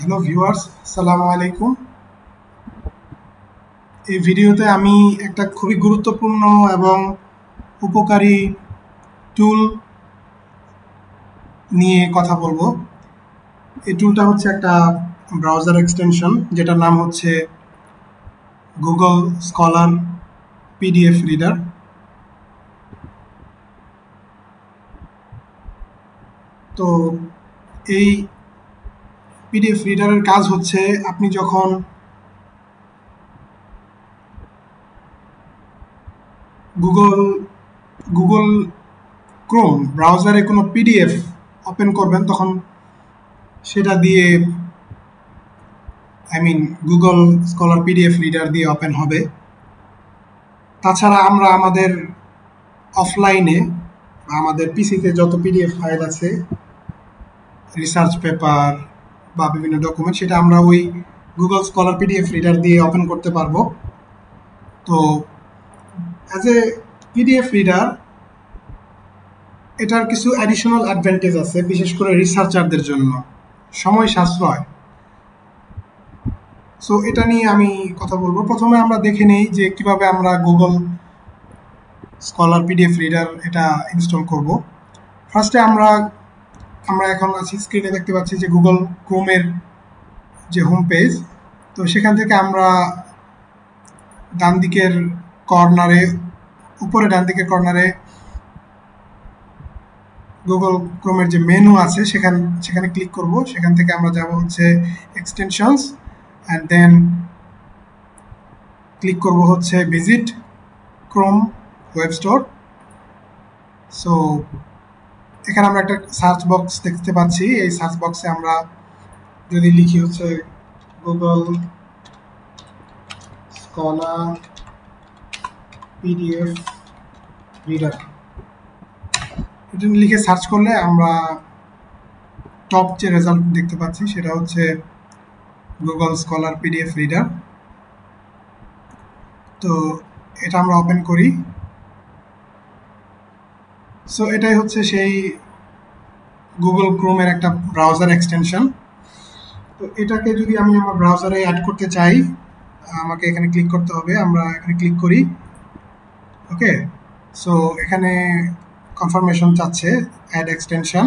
Hello viewers, আসসালামু আলাইকুম। এই ভিডিওতে আমি একটা খুবই গুরুত্বপূর্ণ এবং উপকারী টুল নিয়ে কথা বলবো। এই টুলটা হচ্ছে একটা ব্রাউজার এক্সটেনশন যেটার নাম হচ্ছে গুগল স্কলার পিডিএফ রিডার। তো এই পিডিএফ রিডারের কাজ হচ্ছে আপনি যখন গুগল ক্রোম ব্রাউজারে কোনো পিডিএফ ওপেন করবেন তখন সেটা দিয়ে গুগল স্কলার পিডিএফ রিডার দিয়ে ওপেন হবে। তাছাড়া আমরা আমাদের অফলাইনে আমাদের পিসিতে যত পিডিএফ ফাইল আছে, রিসার্চ পেপার বা বিভিন্ন ডকুমেন্ট, সেটা আমরা ওই গুগল স্কলার পিডিএফ রিডার দিয়ে ওপেন করতে পারবো। তো অ্যাজ এ পিডিএফ রিডার এটার কিছু অ্যাডিশনাল অ্যাডভান্টেজ আছে, বিশেষ করে রিসার্চারদের জন্য সময় সাশ্রয়। সো এটা নিয়ে আমি কথা বলবো। প্রথমে আমরা দেখে নেই যে কিভাবে আমরা গুগল স্কলার পিডিএফ রিডার এটা ইনস্টল করব। ফার্স্টে আমরা এখন আছি স্ক্রিনে দেখতে পাচ্ছি যে গুগল ক্রোমের যে হোম পেজ। তো সেখান থেকে আমরা ডান দিকের কর্নারে, উপরে ডান দিকের কর্নারে গুগল ক্রোমের যে মেনু আছে সেখানে ক্লিক করব। সেখান থেকে আমরা যাব হচ্ছে এক্সটেনশনস অ্যান্ড দেন ক্লিক করব হচ্ছে visit Chrome web store. So এখানে আমরা একটা সার্চ বক্স দেখতে পাচ্ছি। এই সার্চ বক্সে আমরা যদি লিখি হচ্ছে গুগল স্কলার পিডিএফ রিডার, এটা লিখে সার্চ করলে আমরা টপ যে রেজাল্ট দেখতে পাচ্ছি সেটা হচ্ছে গুগল স্কলার পিডিএফ রিডার। তো এটা আমরা ওপেন করি। সো এটাই হচ্ছে সেই গুগল ক্রোমের একটা ব্রাউজার এক্সটেনশন। তো এটাকে যদি আমি আমার ব্রাউজারে অ্যাড করতে চাই, আমাকে এখানে ক্লিক করতে হবে। আমরা এখানে ক্লিক করি। ওকে, সো এখানে কনফার্মেশন চাচ্ছে অ্যাড এক্সটেনশন।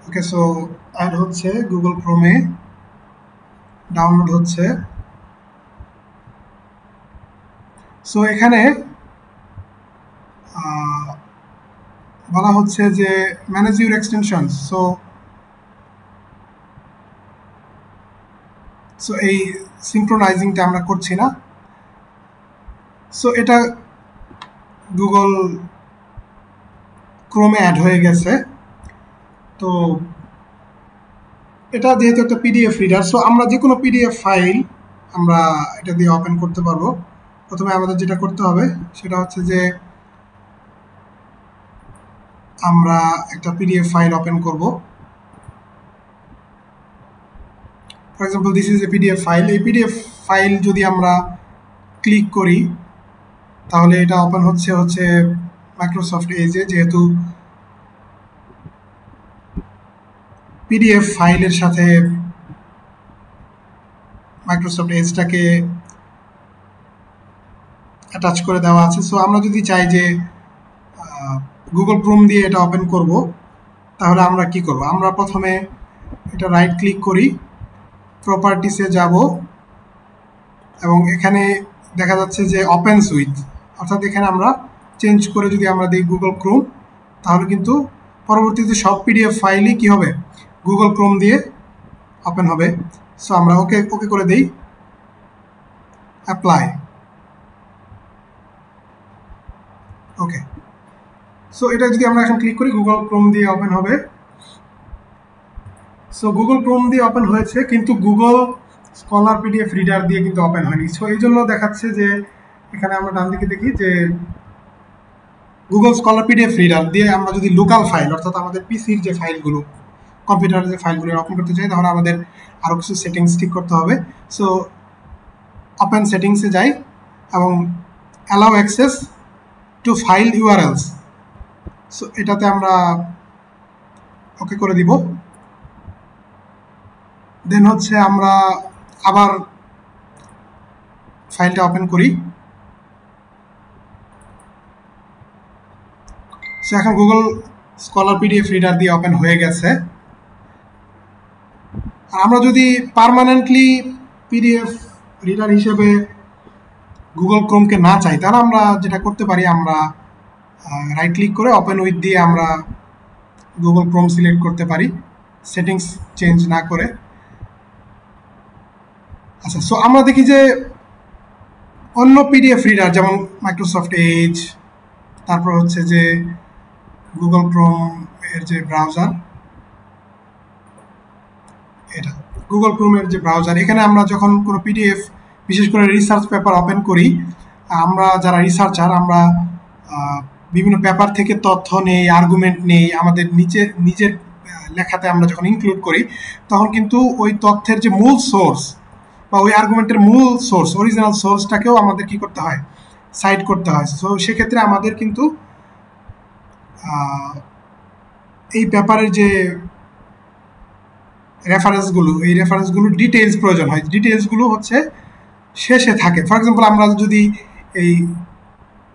ওকে, সো অ্যাড হচ্ছে গুগল ক্রোমে, ডাউনলোড হচ্ছে। সো এখানে বলা হচ্ছে যে ম্যানেজ ইউর এক্সটেনশন। সো এই সিনক্রোনাইজিংটা আমরা করছি না। সো এটা গুগল ক্রোমে অ্যাড হয়ে গেছে। তো এটা যেহেতু একটা পিডিএফ রিডার, সো আমরা যে কোনো পিডিএফ ফাইল আমরা এটা দিয়ে ওপেন করতে পারবো। প্রথমে আমাদের যেটা করতে হবে সেটা হচ্ছে যে আমরা একটা পিডিএফ ফাইল ওপেন করব। For example this is a PDF file. এই পিডিএফ ফাইল যদি আমরা ক্লিক করি তাহলে এটা ওপেন হচ্ছে মাইক্রোসফট এজে। যেহেতু পিডিএফ ফাইলের সাথে মাইক্রোসফট এজটাকে অ্যাটাচ করে দেওয়া আছে। সো আমরা যদি চাই যে গুগল ক্রোম দিয়ে এটা ওপেন করব, তাহলে আমরা কি করব? আমরা প্রথমে এটা রাইট ক্লিক করি, প্রপার্টিসে যাব এবং এখানে দেখা যাচ্ছে যে ওপেনস উইথ, অর্থাৎ এখানে আমরা চেঞ্জ করে যদি আমরা দিই গুগল ক্রোম, তাহলে কিন্তু পরবর্তীতে সব পিডিএফ ফাইলই কি হবে? গুগল ক্রোম দিয়ে ওপেন হবে। সো আমরা ওকে করে দিই, অ্যাপ্লাই। ওকে, সো এটা যদি আমরা এখন ক্লিক করি গুগল ক্রোম দিয়ে ওপেন হবে। সো গুগল ক্রোম দিয়ে ওপেন হয়েছে, কিন্তু গুগল স্কলার পিডিএফ রিডার দিয়ে কিন্তু ওপেন হয়নি। সো এই জন্য দেখাচ্ছে যে এখানে আমরা ডান দিকে দেখি যে গুগল স্কলার পিডিএফ রিডার দিয়ে আমরা যদি লোকাল ফাইল, অর্থাৎ আমাদের পিসির যে ফাইলগুলো, কম্পিউটারের যে ফাইলগুলো ওপেন করতে চাই, তাহলে আমাদের আরও কিছু সেটিংস ঠিক করতে হবে। সো ওপেন সেটিংসে যাই এবং allow access to file URLs. So এটাতে আমরা ওকে করে দিব। দেন হচ্ছে আমরা আবার ফাইলটা ওপেন করি। সো এখন গুগল স্কলার পিডিএফ রিডার দিয়ে ওপেন হয়ে গেছে। আমরা যদি পার্মানেন্টলি পিডিএফ রিডার হিসেবে গুগল ক্রোমকে না চাই, তাহলে আমরা যেটা করতে পারি, আমরা রাইট ক্লিক করে ওপেন উইথ দিয়ে আমরা গুগল ক্রোম সিলেক্ট করতে পারি, সেটিংস চেঞ্জ না করে। আচ্ছা, সো আমরা দেখি যে অন্য পিডিএফ রিডার যেমন মাইক্রোসফট এজ, তারপর হচ্ছে যে গুগল ক্রোম এর যে ব্রাউজার, এটা গুগল ক্রোমের যে ব্রাউজার, এখানে আমরা যখন কোনো পিডিএফ, বিশেষ করে রিসার্চ পেপার ওপেন করি, আমরা যারা রিসার্চার, আমরা বিভিন্ন পেপার থেকে তথ্য নেই, আর্গুমেন্ট নেই, আমাদের নিজের লেখাতে আমরা যখন ইনক্লুড করি, তখন কিন্তু ওই তথ্যের যে মূল সোর্স বা ওই আর্গুমেন্টের মূল সোর্স, অরিজিনাল সোর্সটাকেও আমাদের কি করতে হয়, সাইট করতে হয়। সো সেক্ষেত্রে আমাদের কিন্তু এই পেপারের যে রেফারেন্সগুলো, এই রেফারেন্সগুলোর ডিটেলস প্রয়োজন হয়। ডিটেলসগুলো হচ্ছে শেষে থাকে। ফর এক্সাম্পল, আমরা যদি এই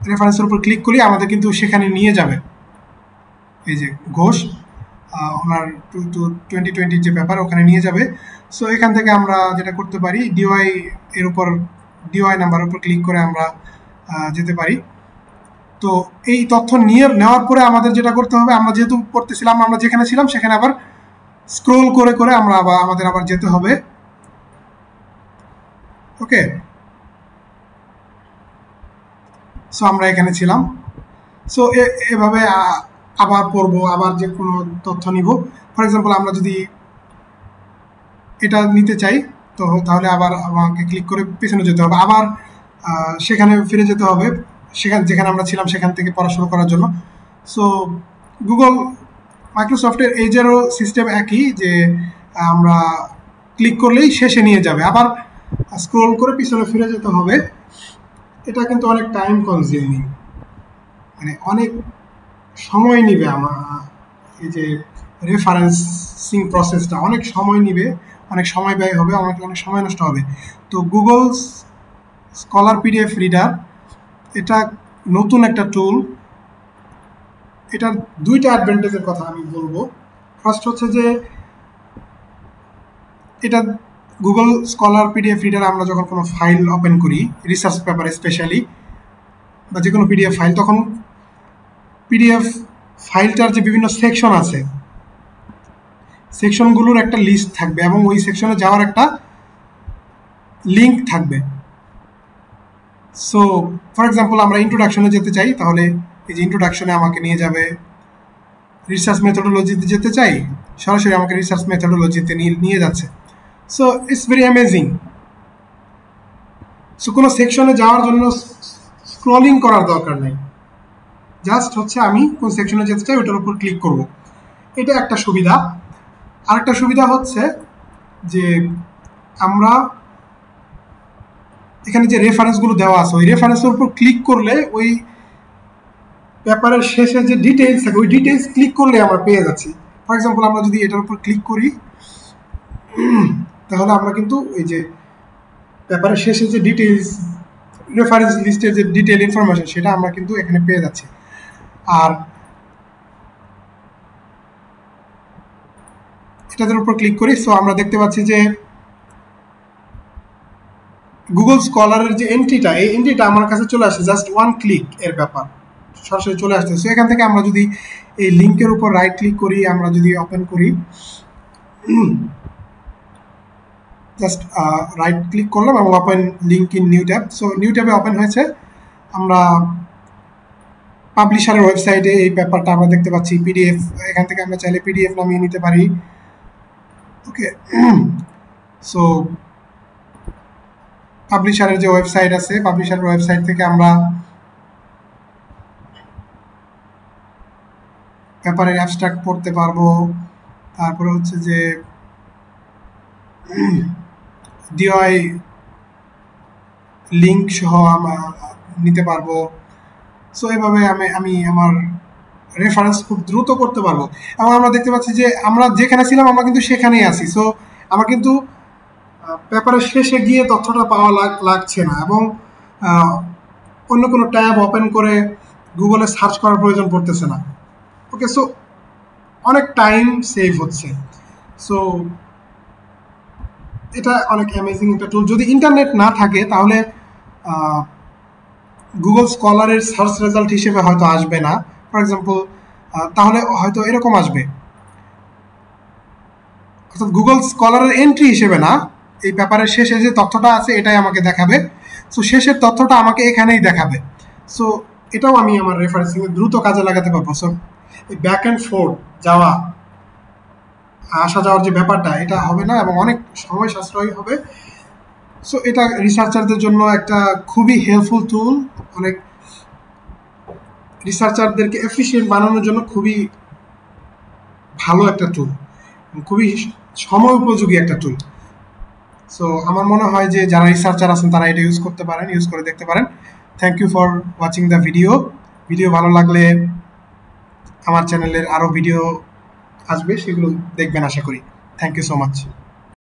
রেফারেন্সের উপর ক্লিক করি, আমাদের কিন্তু সেখানে নিয়ে যাবে, এই যে ঘোষ ওনার 2020 যে পেপার, ওখানে নিয়ে যাবে। সো এখান থেকে আমরা যেটা করতে পারি, ডিওয়াই এর উপর, ডিওয়াই নাম্বারের উপর ক্লিক করে আমরা যেতে পারি। তো এই তথ্য নেওয়ার পরে আমাদের যেটা করতে হবে, আমরা যেহেতু পড়তেছিলাম, আমরা যেখানে ছিলাম সেখানে আবার স্ক্রোল করে করে আমাদের আবার যেতে হবে। ওকে, সো আমরা এখানে ছিলাম। সো এভাবে আবার পড়বো, আবার যে কোনো তথ্য নিব। ফর এক্সাম্পল, আমরা যদি এটা নিতে চাই, তো তাহলে আবার আমাকে ক্লিক করে পেছনে যেতে হবে, আবার সেখানে ফিরে যেতে হবে, যেখানে আমরা ছিলাম সেখান থেকে পড়াশোনা করার জন্য। সো গুগল মাইক্রোসফটের এজেরও সিস্টেম একই, যে আমরা ক্লিক করলেই শেষে নিয়ে যাবে, আবার স্ক্রোল করে পিছনে ফিরে যেতে হবে। এটা কিন্তু অনেক টাইম কনজিউমিং, মানে অনেক সময় নিবে। আমার এই যে রেফারেন্সিং প্রসেসটা অনেক সময় নিবে, অনেক সময় ব্যয় হবে, অনেক সময় নষ্ট হবে। তো গুগল স্কলার পিডিএফ রিডার এটা নতুন একটা টুল। এটার দুইটা অ্যাডভান্টেজের কথা আমি বলবো। ফার্স্ট হচ্ছে যে এটা গুগল স্কলার পিডিএফ রিডার, আমরা যখন কোনো ফাইল ওপেন করি, রিসার্চ পেপার স্পেশালি, বা যে কোনো পিডিএফ ফাইল, তখন পিডিএফ ফাইলটার যে বিভিন্ন সেকশন আছে, সেকশনগুলোর একটা লিস্ট থাকবে এবং ওই সেকশনে যাওয়ার একটা লিঙ্ক থাকবে। সো ফর এক্সাম্পল, আমরা ইন্ট্রোডাকশনে যেতে চাই, তাহলে এই যে ইন্ট্রোডাকশনে আমাকে নিয়ে যাবে। রিসার্চ মেথোডোলজিতে যেতে চাই, সরাসরি আমাকে রিসার্চ মেথোডোলজিতে নিয়ে যাচ্ছে। So it's very amazing. So কোনো সেকশনে যাওয়ার জন্য স্ক্রলিং করার দরকার নেই, জাস্ট হচ্ছে আমি কোন সেকশনে যেতে চাই ওটার উপর ক্লিক করব। এটা একটা সুবিধা। আরেকটা সুবিধা হচ্ছে যে আমরা এখানে যে রেফারেন্সগুলো দেওয়া আছে, ওই রেফারেন্সের উপর ক্লিক করলে ওই পেপারের শেষে যে ডিটেইলস থাকে, ওই ডিটেইলস ক্লিক করলে আমরা পেয়ে যাচ্ছি। ফর এক্সাম্পল, আমরা যদি এটার উপর ক্লিক করি, তাহলে আমরা কিন্তু এই যে পেপারের শেষে যে ডিটেইলস, রেফারেন্স লিস্টের যে ডিটেইল ইনফরমেশন, সেটা আমরা কিন্তু এখানে পেয়ে যাচ্ছি। আর এটার উপর ক্লিক করি, সো আমরা দেখতে পাচ্ছি যে গুগল স্কলারের যে এন্ট্রিটা, এই এন্ট্রিটা আমার কাছে চলে আসছে, জাস্ট ওয়ান ক্লিক এর ব্যাপার, সরাসরি চলে আসছে। সো এখান থেকে আমরা যদি এই লিঙ্কের উপর রাইট ক্লিক করি, আমরা যদি ওপেন করি, জাস্ট রাইট ক্লিক করলাম এবং open link in new tab. So new ট্যাবে ওপেন হয়েছে। আমরা পাবলিশারের ওয়েবসাইটে এই পেপারটা আমরা দেখতে পাচ্ছি, পিডিএফ। এখান থেকে আমরা চাইলে পিডিএফ নামিয়ে নিতে পারি। ওকে, সো পাবলিশারের যে ওয়েবসাইট আছে, পাবলিশারের ওয়েবসাইট থেকে আমরা পেপারের অ্যাবস্ট্রাক্ট পড়তে পারবো। তারপরে হচ্ছে যে ডিওয়াই লিঙ্ক সহ আমরা নিতে পারবো। সো এভাবে আমি আমার রেফারেন্স খুব দ্রুত করতে পারবো। এবং আমরা দেখতে পাচ্ছি যে আমরা যেখানে ছিলাম আমরা কিন্তু সেখানেই আছি। সো আমার কিন্তু পেপারের শেষে গিয়ে তথ্যটা পাওয়া লাগছে না, এবং অন্য কোনো ট্যাব ওপেন করে গুগলে সার্চ করার প্রয়োজন পড়তেছে না। ওকে, সো অনেক টাইম সেভ হচ্ছে। সো এটা অনেক অ্যামেজিং একটা টুল। যদি ইন্টারনেট না থাকে তাহলে গুগল স্কলারের সার্চ রেজাল্ট হিসেবে হয়তো আসবে না। ফর এক্সাম্পল, তাহলে হয়তো এরকম আসবে, অর্থাৎ গুগল স্কলারের এন্ট্রি হিসেবে না, এই পেপারের শেষে যে তথ্যটা আছে এটাই আমাকে দেখাবে। সো শেষের তথ্যটা আমাকে এখানেই দেখাবে। সো এটাও আমি আমার রেফারেন্সিং এ দ্রুত কাজে লাগাতে পারবো। সো এই ব্যাক অ্যান্ড ফোর্থ যাওয়া আসা যাওয়ার যে ব্যাপারটা, এটা হবে না এবং অনেক সময় সাশ্রয়ী হবে। সো এটা রিসার্চারদের জন্য একটা খুবই হেল্পফুল টুল, অনেক রিসার্চারদেরকে এফিশিয়েন্ট বানানোর জন্য খুবই ভালো একটা টুল, খুবই সময় উপযোগী একটা টুল। সো আমার মনে হয় যে যারা রিসার্চার আছেন তারা এটা ইউজ করতে পারেন, ইউজ করে দেখতে পারেন। Thank you for watching the video. Video ভালো লাগলে আমার চ্যানেলের আরও ভিডিও আসবে, সেগুলো দেখবেন আশা করি। Thank you so much.